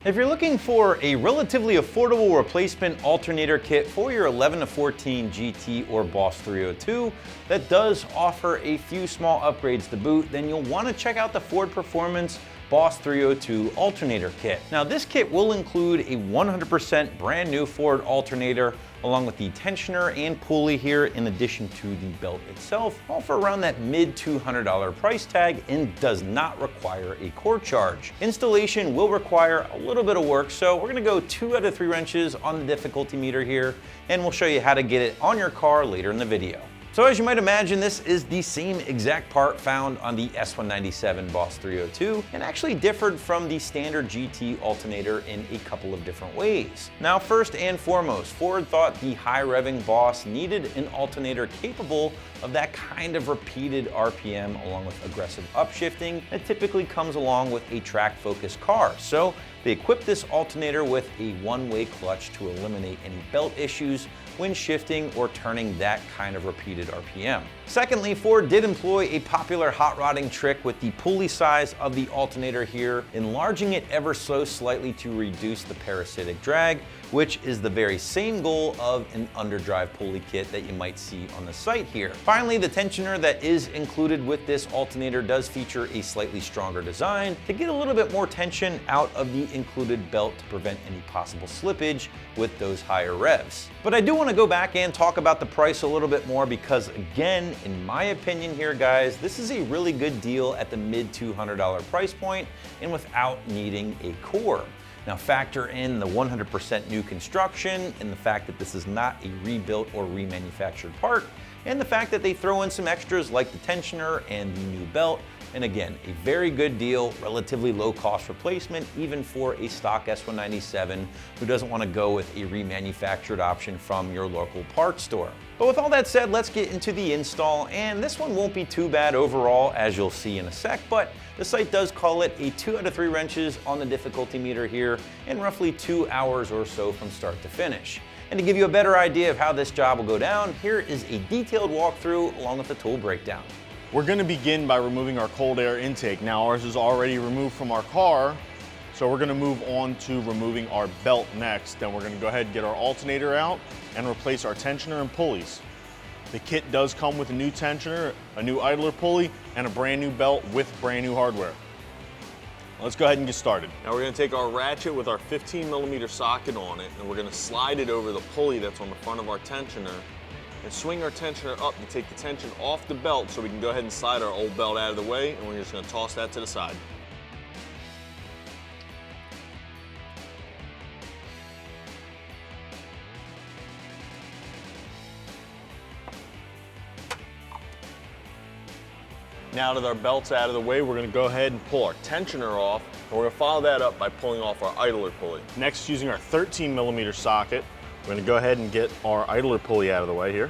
If you're looking for a relatively affordable replacement alternator kit for your 11 to 14 GT or Boss 302 that does offer a few small upgrades to boot, then you'll want to check out the Ford Performance Boss 302 alternator kit. Now this kit will include a 100% brand new Ford alternator along with the tensioner and pulley here in addition to the belt itself, all for around that mid $200 price tag, and does not require a core charge. Installation will require a little bit of work, so we're gonna go 2 out of 3 wrenches on the difficulty meter here, and we'll show you how to get it on your car later in the video. So as you might imagine, this is the same exact part found on the S197 Boss 302 and actually differed from the standard GT alternator in a couple of different ways. Now first and foremost, Ford thought the high revving Boss needed an alternator capable of that kind of repeated RPM along with aggressive upshifting that typically comes along with a track-focused car. So they equipped this alternator with a one-way clutch to eliminate any belt issues when shifting or turning that kind of repeated RPM. Secondly, Ford did employ a popular hot rodding trick with the pulley size of the alternator here, enlarging it ever so slightly to reduce the parasitic drag, which is the very same goal of an underdrive pulley kit that you might see on the site here. Finally, the tensioner that is included with this alternator does feature a slightly stronger design to get a little bit more tension out of the included belt to prevent any possible slippage with those higher revs. But I do want to go back and talk about the price a little bit more because, again, in my opinion here, guys, this is a really good deal at the mid $200 price point and without needing a core. Now factor in the 100% new construction and the fact that this is not a rebuilt or remanufactured part, and the fact that they throw in some extras like the tensioner and the new belt. And again, a very good deal, relatively low cost replacement, even for a stock S197 who doesn't want to go with a remanufactured option from your local parts store. But with all that said, let's get into the install, and this one won't be too bad overall, as you'll see in a sec, but the site does call it a 2 out of 3 wrenches on the difficulty meter here, and roughly 2 hours or so from start to finish. And to give you a better idea of how this job will go down, here is a detailed walkthrough along with the tool breakdown. We're going to begin by removing our cold air intake. Now ours is already removed from our car, so we're going to move on to removing our belt next. Then we're going to go ahead and get our alternator out and replace our tensioner and pulleys. The kit does come with a new tensioner, a new idler pulley, and a brand new belt with brand new hardware. Let's go ahead and get started. Now we're going to take our ratchet with our 15mm socket on it, and we're going to slide it over the pulley that's on the front of our tensioner and swing our tensioner up to take the tension off the belt so we can go ahead and slide our old belt out of the way, and we're just going to toss that to the side. Now that our belt's out of the way, we're going to go ahead and pull our tensioner off, and we're going to follow that up by pulling off our idler pulley. Next, using our 13mm socket, we're going to go ahead and get our idler pulley out of the way here.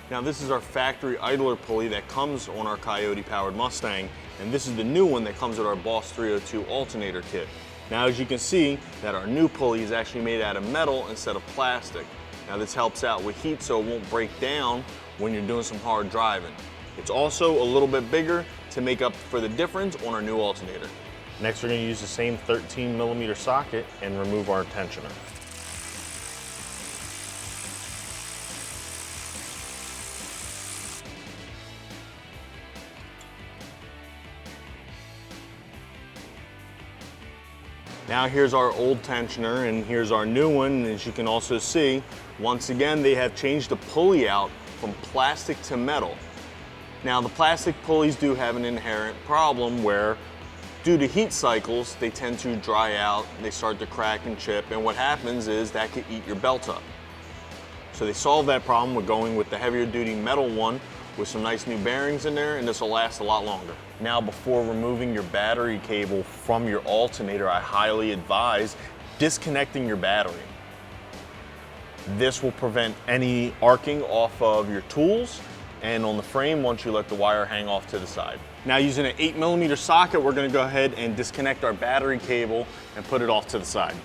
Now this is our factory idler pulley that comes on our Coyote powered Mustang, and this is the new one that comes with our Boss 302 alternator kit. Now as you can see that our new pulley is actually made out of metal instead of plastic. Now this helps out with heat so it won't break down when you're doing some hard driving. It's also a little bit bigger to make up for the difference on our new alternator. Next we're going to use the same 13mm socket and remove our tensioner. Now here's our old tensioner and here's our new one, and as you can also see, once again they have changed the pulley out from plastic to metal. Now the plastic pulleys do have an inherent problem where due to heat cycles they tend to dry out, they start to crack and chip, and what happens is that could eat your belt up. So they solved that problem with going with the heavier duty metal one with some nice new bearings in there, and this will last a lot longer. Now before removing your battery cable from your alternator, I highly advise disconnecting your battery. This will prevent any arcing off of your tools and on the frame once you let the wire hang off to the side. Now using an 8mm socket, we're going to go ahead and disconnect our battery cable and put it off to the side.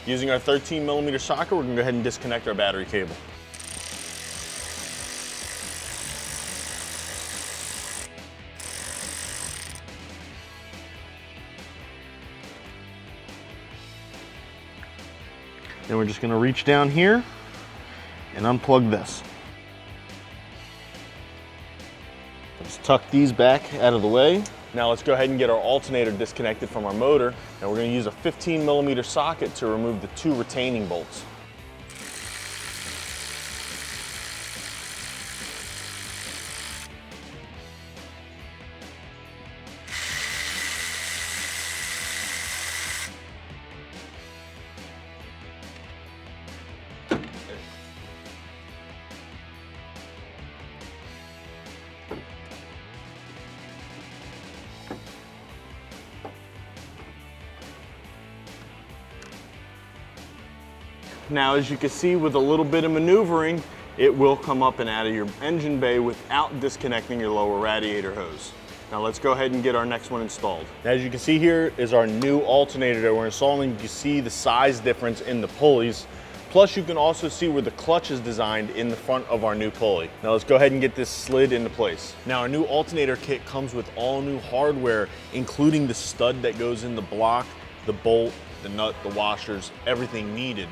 Using our 13mm socket, we're gonna go ahead and disconnect our battery cable. Then we're just gonna reach down here and unplug this. Let's tuck these back out of the way. Now let's go ahead and get our alternator disconnected from our motor. Now we're gonna use a 15mm socket to remove the 2 retaining bolts. Now, as you can see, with a little bit of maneuvering, it will come up and out of your engine bay without disconnecting your lower radiator hose. Now let's go ahead and get our next one installed. As you can see, here is our new alternator that we're installing. You can see the size difference in the pulleys. Plus you can also see where the clutch is designed in the front of our new pulley. Now let's go ahead and get this slid into place. Now our new alternator kit comes with all new hardware, including the stud that goes in the block, the bolt, the nut, the washers, everything needed.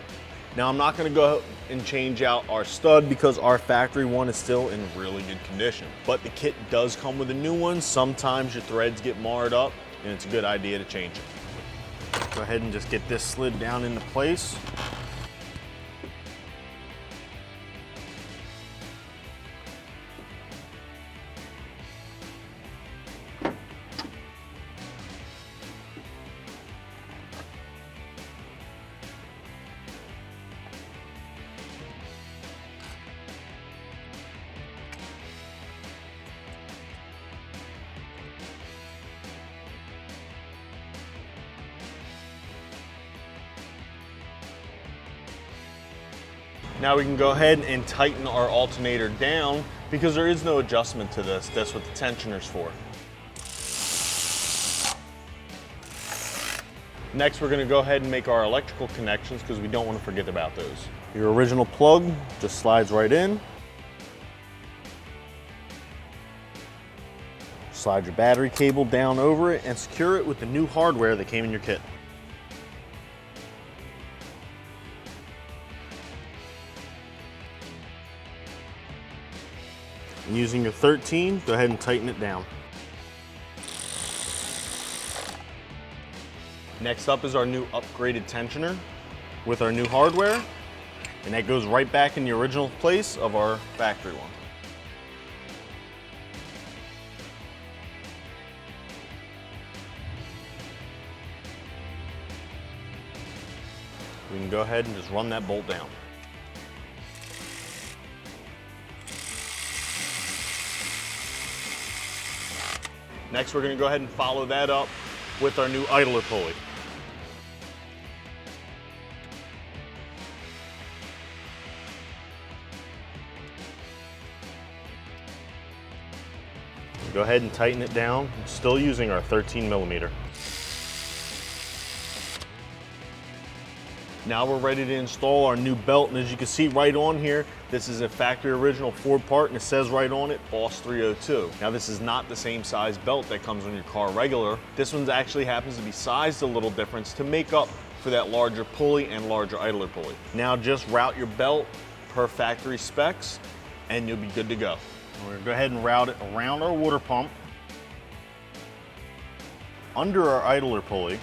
Now I'm not gonna go and change out our stud because our factory one is still in really good condition. But the kit does come with a new one. Sometimes your threads get marred up and it's a good idea to change it. Go ahead and just get this slid down into place. Now we can go ahead and tighten our alternator down because there is no adjustment to this. That's what the tensioner's for. Next, we're gonna go ahead and make our electrical connections because we don't want to forget about those. Your original plug just slides right in. Slide your battery cable down over it and secure it with the new hardware that came in your kit. And using your 13, go ahead and tighten it down. Next up is our new upgraded tensioner with our new hardware, and that goes right back in the original place of our factory one. We can go ahead and just run that bolt down. Next, we're going to go ahead and follow that up with our new idler pulley. Go ahead and tighten it down, still using our 13mm. Now we're ready to install our new belt, and as you can see right on here, this is a factory original Ford part, and it says right on it, Boss 302. Now this is not the same size belt that comes on your car regular. This one actually happens to be sized a little different to make up for that larger pulley and larger idler pulley. Now just route your belt per factory specs, and you'll be good to go. We're gonna go ahead and route it around our water pump, under our idler pulley,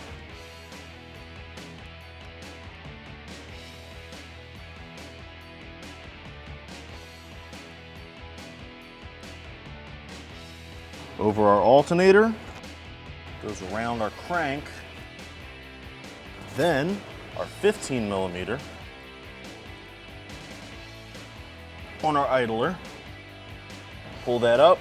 over our alternator, goes around our crank, then our 15mm on our idler, pull that up,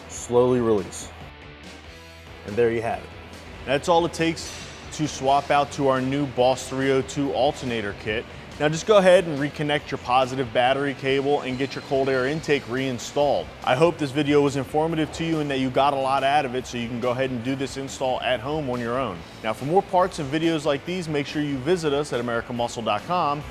slowly release. And there you have it. That's all it takes to swap out to our new Boss 302 alternator kit. Now just go ahead and reconnect your positive battery cable and get your cold air intake reinstalled. I hope this video was informative to you and that you got a lot out of it, so you can go ahead and do this install at home on your own. Now for more parts and videos like these, make sure you visit us at AmericanMuscle.com.